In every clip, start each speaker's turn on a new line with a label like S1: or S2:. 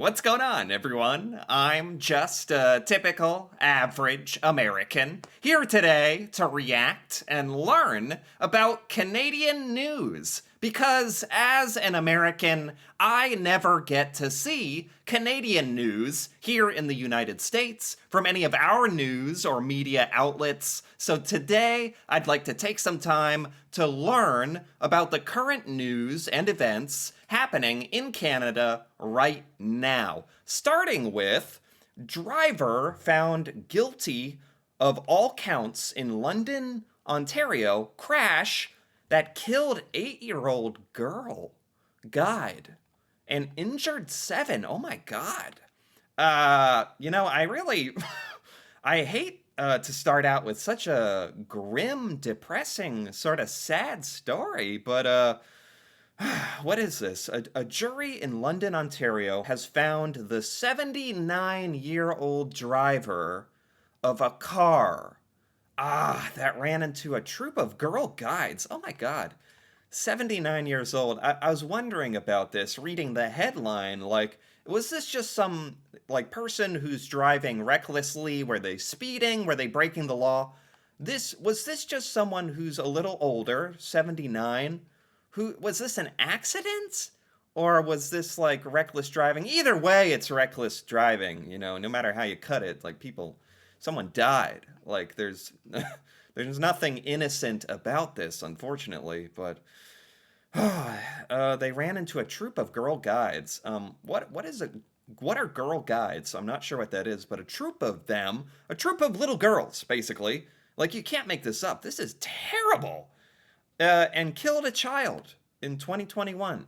S1: What's going on, everyone? I'm just a typical, average American here today to react and learn about Canadian news. Because as an American, I never get to see Canadian news here in the United States from any of our news or media outlets. So today, I'd like to take some time to learn about the current news and events happening in Canada right now. Starting with driver found guilty of all counts in London, Ontario crash that killed 8-year-old girl, guide, and injured 7. Oh my god. I really I hate to start out with such a grim, depressing, sort of sad story, but what is this? A jury in London, Ontario has found the 79-year-old driver of a car that ran into a troop of Girl Guides. Oh my god. 79 years old. I was wondering about this, reading the headline. Like, was this just some, like, person who's driving recklessly? Were they speeding? Were they breaking the law? Was this just someone who's a little older, 79? Was this an accident? Or was this, like, reckless driving? Either way, it's reckless driving, no matter how you cut it. Like, someone died. Like, there's there's nothing innocent about this, unfortunately, but they ran into a troop of Girl Guides. What is it? What are Girl Guides? I'm not sure what that is, but a troop of them, a troop of little girls, basically. Like, you can't make this up. This is terrible. And killed a child in 2021,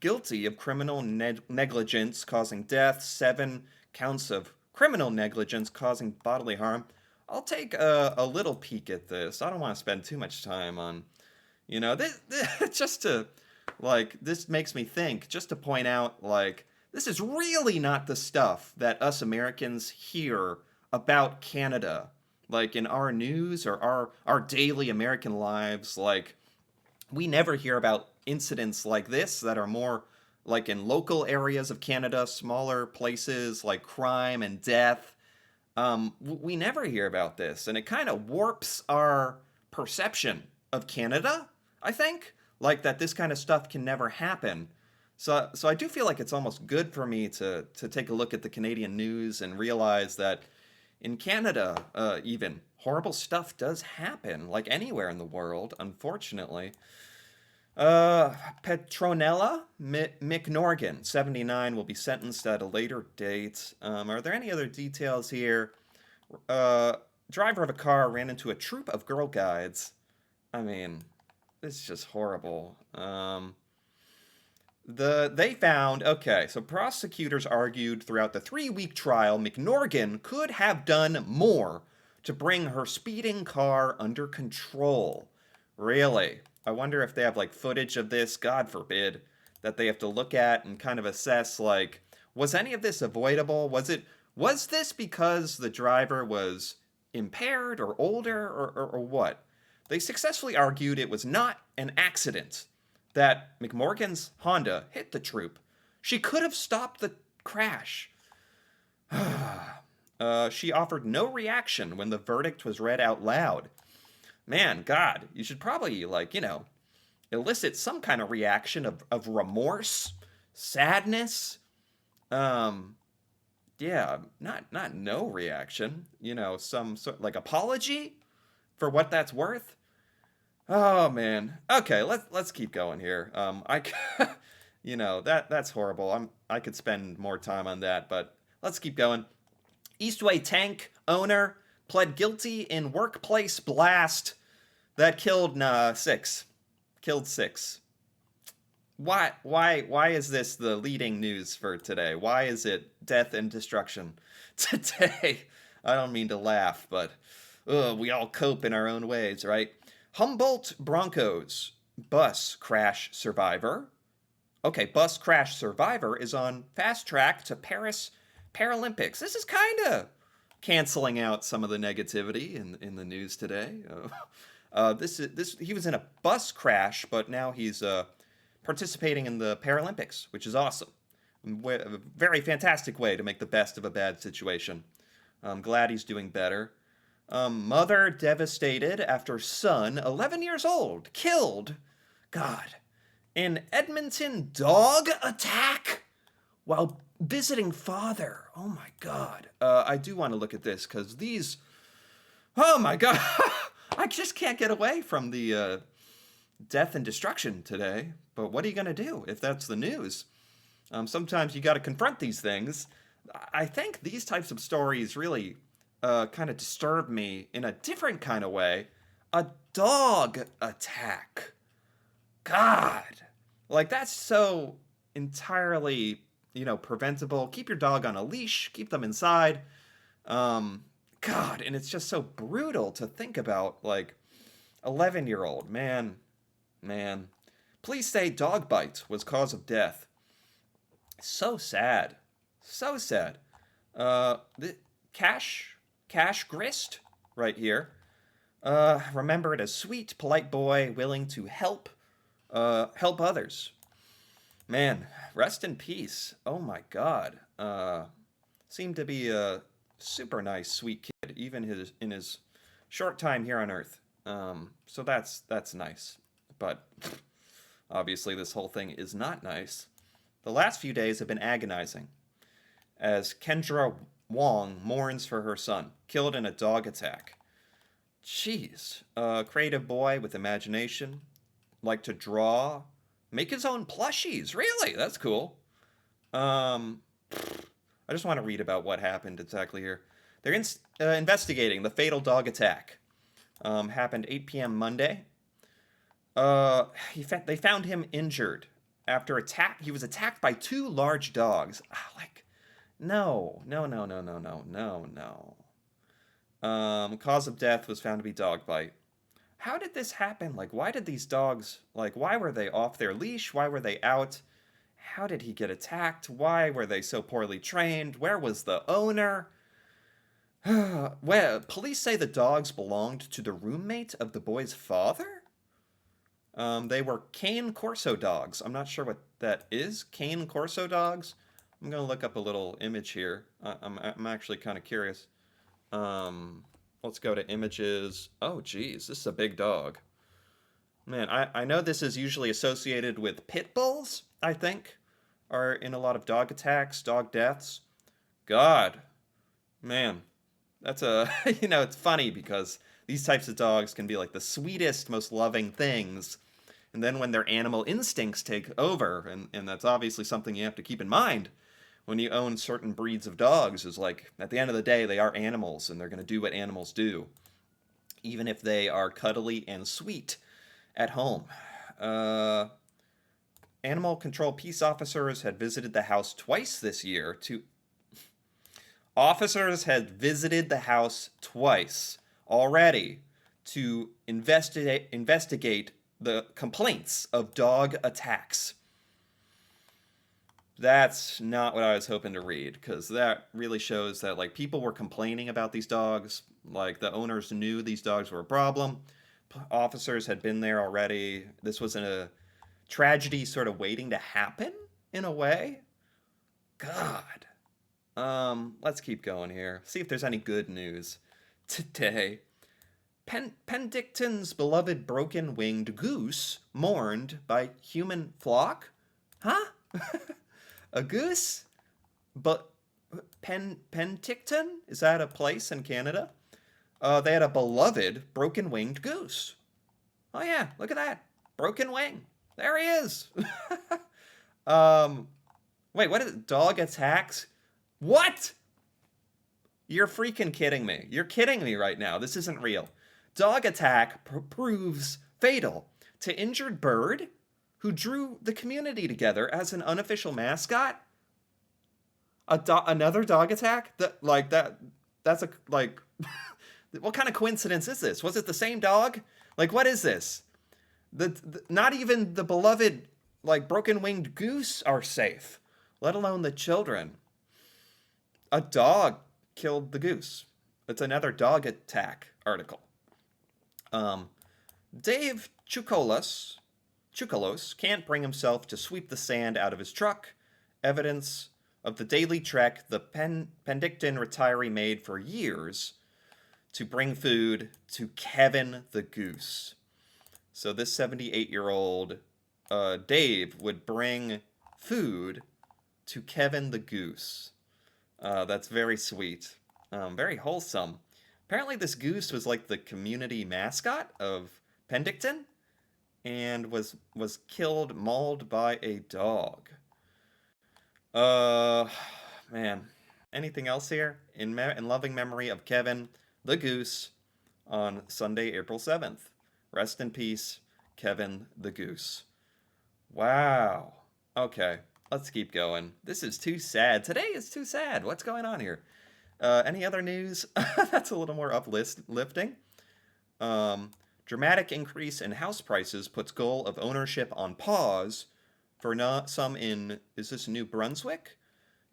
S1: guilty of criminal negligence causing death, 7 counts of criminal negligence causing bodily harm. I'll take a little peek at this. I don't want to spend too much time on, this just to, like, this makes me think, just to point out, like, this is really not the stuff that us Americans hear about Canada, like, in our news or our daily American lives. Like, we never hear about incidents like this that are more like in local areas of Canada, smaller places like crime and death. We never hear about this, and it kind of warps our perception of Canada, I think, like that this kind of stuff can never happen. So I do feel like it's almost good for me to take a look at the Canadian news and realize that in Canada, even horrible stuff does happen, like anywhere in the world, unfortunately. Petronella McNorgan, 79, will be sentenced at a later date. Are there any other details here? Driver of a car ran into a troop of Girl Guides. I mean, it's just horrible. They found, okay, so prosecutors argued throughout the 3-week trial McNorgan could have done more to bring her speeding car under control. Really? I wonder if they have, like, footage of this, God forbid, that they have to look at and kind of assess, like, was any of this avoidable? Was this because the driver was impaired or older or what? They successfully argued it was not an accident, that McMorgan's Honda hit the troop. She could have stopped the crash. She offered no reaction when the verdict was read out loud. Man, God, you should probably, like, elicit some kind of reaction of remorse, sadness. Yeah, not no reaction. Some sort like apology for what that's worth. Oh man. Okay, let's keep going here. That's horrible. I could spend more time on that, but let's keep going. Eastway Tank owner pled guilty in workplace blast that killed 6. Killed 6. Why is this the leading news for today? Why is it death and destruction today? I don't mean to laugh, but we all cope in our own ways, right? Humboldt Broncos bus crash survivor. Okay, bus crash survivor is on fast track to Paris Paralympics. This is kind of canceling out some of the negativity in the news today. This he was in a bus crash, but now he's participating in the Paralympics, which is awesome. A very fantastic way to make the best of a bad situation. I'm glad he's doing better. Mother devastated after son, 11 years old, killed. God. An Edmonton dog attack while visiting father. Oh my God. I do want to look at this because these. Oh my God. I just can't get away from the death and destruction today. But what are you going to do if that's the news? Sometimes you got to confront these things. I think these types of stories really kind of disturb me in a different kind of way. A dog attack. God. Like, that's so entirely, preventable. Keep your dog on a leash, keep them inside. God, and it's just so brutal to think about. Like, 11-year-old, man. Police say dog bite was cause of death. So sad. So sad. The Cash Grist, right here. Remembered a sweet, polite boy willing to help others. Man, rest in peace. Oh my God. Seemed to be a super nice, sweet kid, even in his short time here on Earth. So that's nice. But obviously, this whole thing is not nice. The last few days have been agonizing as Kendra Wong mourns for her son, killed in a dog attack. Jeez. A creative boy with imagination, like to draw, make his own plushies. Really? That's cool. Um, I just want to read about what happened exactly here. They're investigating the fatal dog attack. Happened 8 p.m. Monday. They found him injured after attack. He was attacked by two large dogs. Like, no, no, no, no, no, no, no, no. Cause of death was found to be dog bite. How did this happen? Like, why did these dogs, like, why were they off their leash? Why were they out? How did he get attacked? Why were they so poorly trained? Where was the owner? Well, police say the dogs belonged to the roommate of the boy's father? They were Cane Corso dogs. I'm not sure what that is. Cane Corso dogs? I'm going to look up a little image here. I'm actually kind of curious. Let's go to images. Oh, geez, this is a big dog. Man, I know this is usually associated with pit bulls, I think, are in a lot of dog attacks, dog deaths. God, man, that's it's funny because these types of dogs can be like the sweetest, most loving things. And then when their animal instincts take over, and that's obviously something you have to keep in mind when you own certain breeds of dogs, is like, at the end of the day, they are animals, and they're going to do what animals do, even if they are cuddly and sweet at home. Uh, Animal control peace officers had visited the house twice this year to. Officers had visited the house twice already to investigate the complaints of dog attacks. That's not what I was hoping to read, because that really shows that, like, people were complaining about these dogs. Like, the owners knew these dogs were a problem. Officers had been there already. This was a tragedy sort of waiting to happen in a way. God. Let's keep going here. See if there's any good news today. Penticton's beloved broken-winged goose mourned by human flock? Huh? A goose? But Penticton? Is that a place in Canada? They had a beloved broken-winged goose. Oh yeah, look at that. Broken wing. There he is. um, Wait, what is it? Dog attacks? What? You're freaking kidding me. You're kidding me right now. This isn't real. Dog attack proves fatal to injured bird who drew the community together as an unofficial mascot. Another dog attack? That's a like what kind of coincidence is this? Was it the same dog? Like, what is this? Not even the beloved, like, broken-winged goose are safe, let alone the children. A dog killed the goose. It's another dog attack article. Dave Chukalos can't bring himself to sweep the sand out of his truck evidence of the daily trek the Penticton retiree made for years to bring food to Kevin the Goose. So this 78-year-old Dave would bring food to Kevin the Goose. That's very sweet, very wholesome. Apparently, this goose was like the community mascot of Penticton and was killed, mauled by a dog. Uh, man. Anything else here? In loving memory of Kevin the Goose on Sunday, April 7th. Rest in peace, Kevin the Goose. Wow. Okay, let's keep going. This is too sad. Today is too sad. What's going on here? Any other news that's a little more uplifting? Um, Dramatic increase in house prices puts goal of ownership on pause for not some in, is this New Brunswick?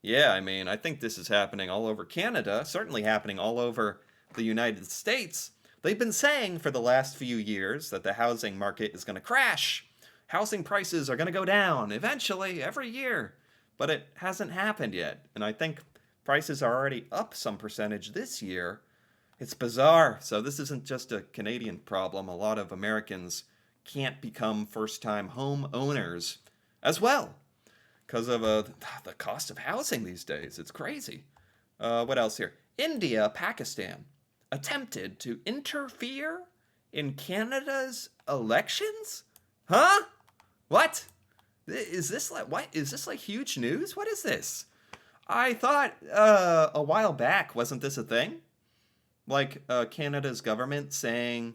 S1: Yeah, I mean, I think this is happening all over Canada, certainly happening all over the United States. They've been saying for the last few years that the housing market is going to crash. Housing prices are going to go down eventually every year, but it hasn't happened yet. And I think prices are already up some percentage this year. It's bizarre. So this isn't just a Canadian problem. A lot of Americans can't become first-time home owners as well because of the cost of housing these days. It's crazy. What else here? India, Pakistan attempted to interfere in Canada's elections? Huh? What? Is this like what? Is this like huge news? What is this? I thought a while back wasn't this a thing? Like Canada's government saying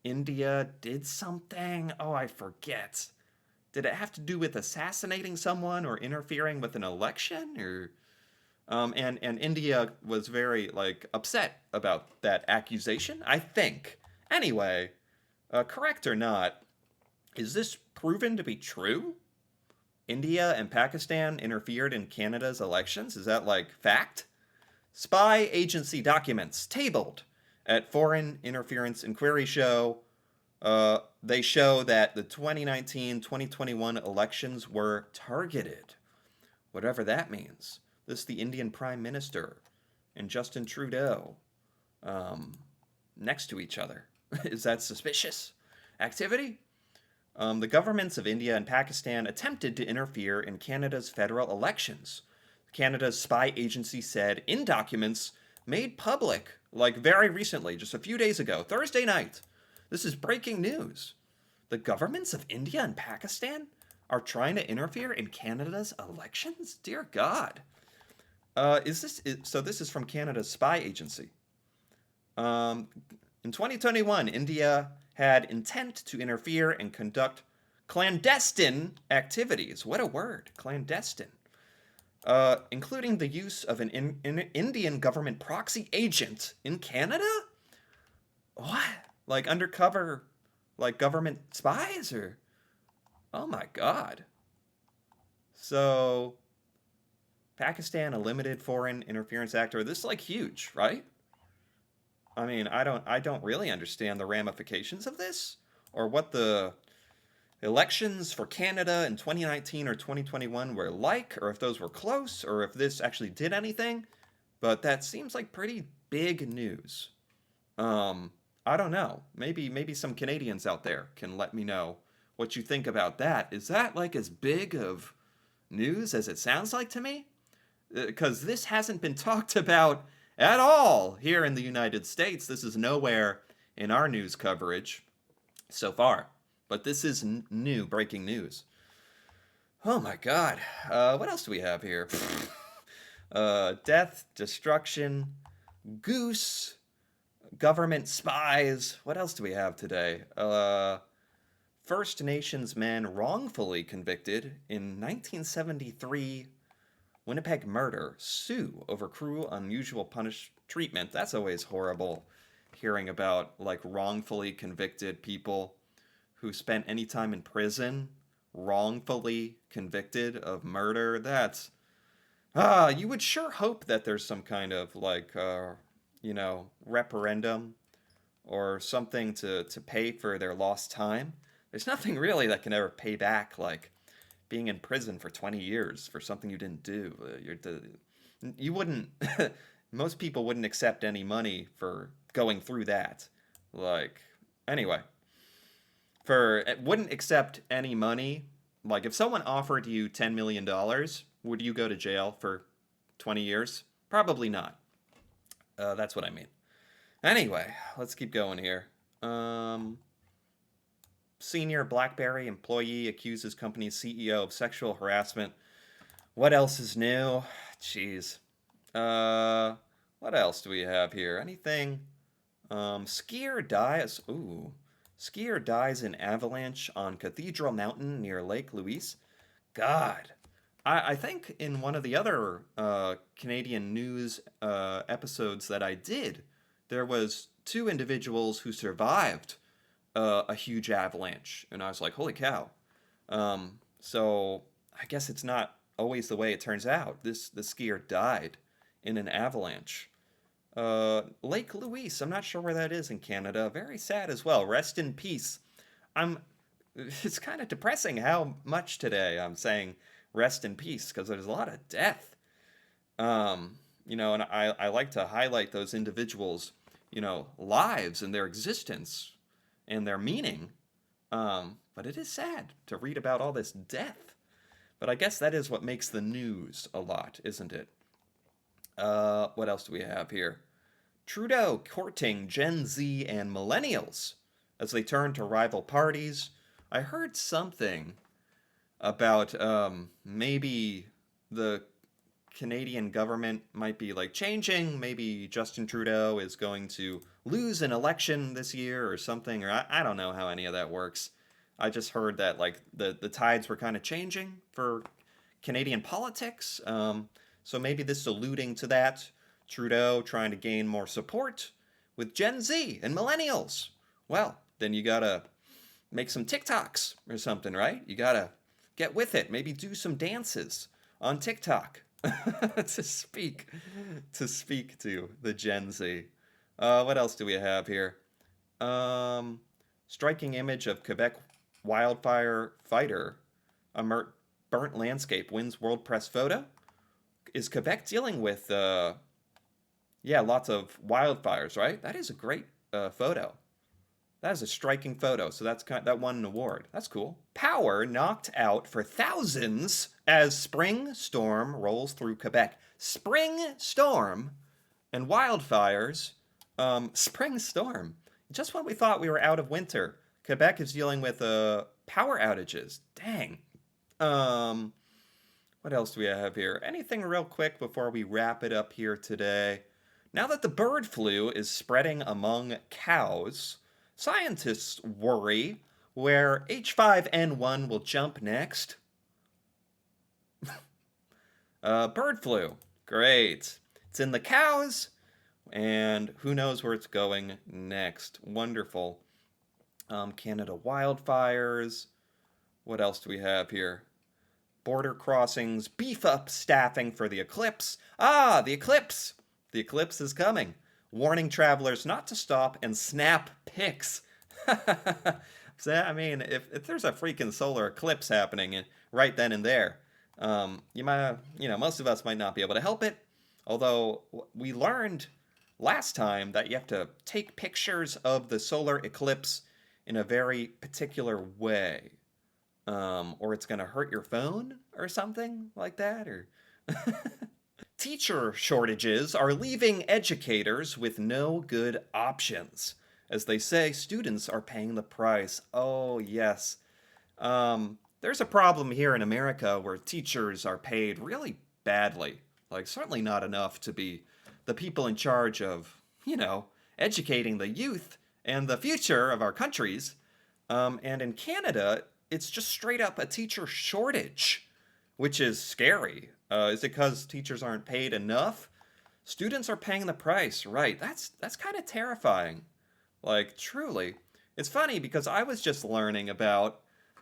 S1: India did something? Oh, I forget. Did it have to do with assassinating someone or interfering with an election or and India was very like upset about that accusation, I think. Anyway, correct or not, is this proven to be true? India and Pakistan interfered in Canada's elections? Is that like fact? Spy agency documents tabled at Foreign Interference Inquiry show. They show that the 2019-2021 elections were targeted, whatever that means. This is the Indian Prime Minister and Justin Trudeau next to each other. Is that suspicious activity? The governments of India and Pakistan attempted to interfere in Canada's federal elections. Canada's spy agency said in documents made public, like very recently, just a few days ago, Thursday night. This is breaking news. The governments of India and Pakistan are trying to interfere in Canada's elections? Dear God. So this is from Canada's spy agency. In 2021, India had intent to interfere and conduct clandestine activities. What a word, clandestine. Including the use of an Indian government proxy agent in Canada? What? Like undercover, like government spies or? Oh my God. So, Pakistan, a limited foreign interference actor. This is like huge, right? I mean, I don't really understand the ramifications of this or what the elections for Canada in 2019 or 2021 were like, or if those were close, or if this actually did anything. But that seems like pretty big news. I don't know. Maybe some Canadians out there can let me know what you think about that. Is that like as big of news as it sounds like to me? Because this hasn't been talked about at all here in the United States. This is nowhere in our news coverage so far. But this is new, breaking news. Oh my God. What else do we have here? Death, destruction, goose, government spies. What else do we have today? First Nations men wrongfully convicted in 1973 Winnipeg murder sue over cruel, unusual treatment. That's always horrible, hearing about like wrongfully convicted people who spent any time in prison, wrongfully convicted of murder. That's you would sure hope that there's some kind of like referendum or something to pay for their lost time. There's nothing really that can ever pay back like being in prison for 20 years for something you didn't do. You wouldn't, most people wouldn't accept any money for going through that. Like, anyway, wouldn't accept any money. Like, if someone offered you $10 million, would you go to jail for 20 years? Probably not. That's what I mean. Anyway, let's keep going here. Senior BlackBerry employee accuses company's CEO of sexual harassment. What else is new? Jeez. What else do we have here? Anything? Skier dies. Ooh. Skier dies in avalanche on Cathedral Mountain near Lake Louise. God. I think in one of the other Canadian news episodes that I did, there was two individuals who survived a huge avalanche, and I was like, "Holy cow!" So I guess it's not always the way it turns out. The skier died in an avalanche. Lake Louise, I'm not sure where that is in Canada. Very sad as well. Rest in peace. I'm. It's kind of depressing how much today I'm saying rest in peace because there's a lot of death. And I like to highlight those individuals, lives and their existence and their meaning. But it is sad to read about all this death. But I guess that is what makes the news a lot, isn't it? What else do we have here? Trudeau courting Gen Z and millennials as they turn to rival parties. I heard something about maybe the Canadian government might be like changing. Maybe Justin Trudeau is going to lose an election this year or something, or I don't know how any of that works. I just heard that like the tides were kind of changing for Canadian politics. So maybe this is alluding to that. Trudeau trying to gain more support with Gen Z and millennials. Well, then you gotta make some TikToks or something, right? You gotta get with it. Maybe do some dances on TikTok to speak to the Gen Z. What else do we have here? Striking image of Quebec wildfire fighter. A burnt landscape wins World Press photo. Is Quebec dealing with lots of wildfires, right? That is a great photo. That is a striking photo. So that won an award. That's cool. Power knocked out for thousands as spring storm rolls through Quebec. Spring storm and wildfires. Spring storm. Just when we thought we were out of winter, Quebec is dealing with power outages. Dang. What else do we have here? Anything real quick before we wrap it up here today? Now that the bird flu is spreading among cows, scientists worry where H5N1 will jump next. Bird flu. Great. It's in the cows, and who knows where it's going next. Wonderful. Canada wildfires. What else do we have here? Border crossings beef up staffing for the eclipse. Ah, the eclipse! The eclipse is coming. Warning travelers not to stop and snap pics. So, I mean, if there's a freaking solar eclipse happening right then and there, most of us might not be able to help it. Although we learned last time that you have to take pictures of the solar eclipse in a very particular way. Or it's going to hurt your phone or something like that. Or teacher shortages are leaving educators with no good options. As they say, students are paying the price. Oh, yes. There's a problem here in America where teachers are paid really badly. Like, certainly not enough to be the people in charge of, educating the youth and the future of our countries. And in Canada, it's just straight up a teacher shortage, which is scary. Is it because teachers aren't paid enough? Students are paying the price, right? That's kind of terrifying. Like, truly. It's funny because I was just learning about,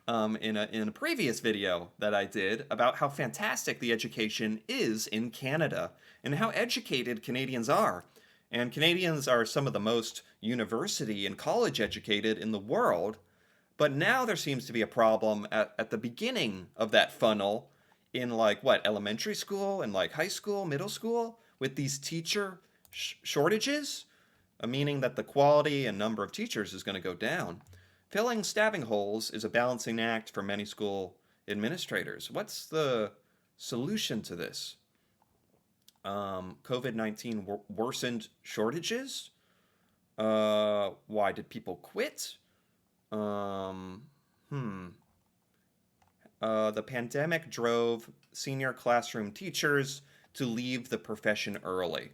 S1: in a previous video that I did, about how fantastic the education is in Canada and how educated Canadians are. And Canadians are some of the most university and college educated in the world. But now there seems to be a problem at the beginning of that funnel in like what, elementary school and like high school, middle school with these teacher shortages, meaning that the quality and number of teachers is going to go down. Filling staffing holes is a balancing act for many school administrators. What's the solution to this? COVID 19 worsened shortages? Why did people quit? Um, hmm. The pandemic drove senior classroom teachers to leave the profession early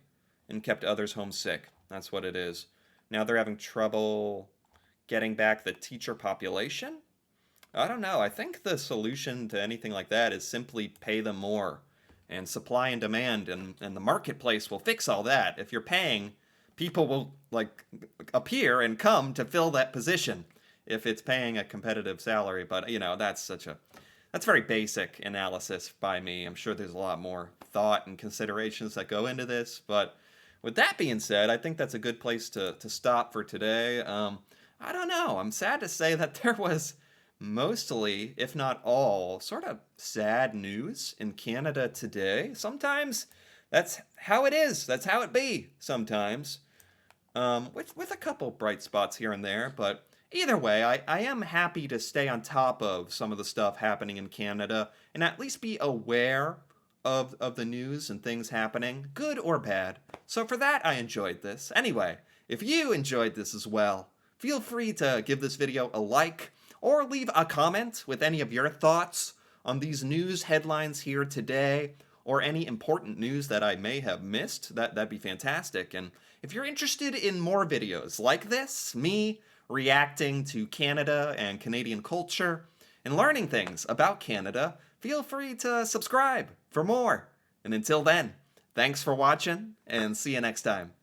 S1: and kept others homesick. That's what it is. Now they're having trouble getting back the teacher population? I don't know. I think the solution to anything like that is simply pay them more. And supply and demand and the marketplace will fix all that. If you're paying, people will like appear and come to fill that position if it's paying a competitive salary. But that's very basic analysis by me. I'm sure there's a lot more thought and considerations that go into this. But with that being said, I think that's a good place to stop for today. I don't know. I'm sad to say that there was mostly, if not all, sort of sad news in Canada today. Sometimes that's how it is. That's how it be sometimes. With a couple bright spots here and there, but either way, I am happy to stay on top of some of the stuff happening in Canada and at least be aware of the news and things happening, good or bad. So for that, I enjoyed this. Anyway, if you enjoyed this as well, feel free to give this video a like or leave a comment with any of your thoughts on these news headlines here today or any important news that I may have missed. That'd be fantastic. And if you're interested in more videos like this, me reacting to Canada and Canadian culture and learning things about Canada, feel free to subscribe for more. And until then, thanks for watching and see you next time.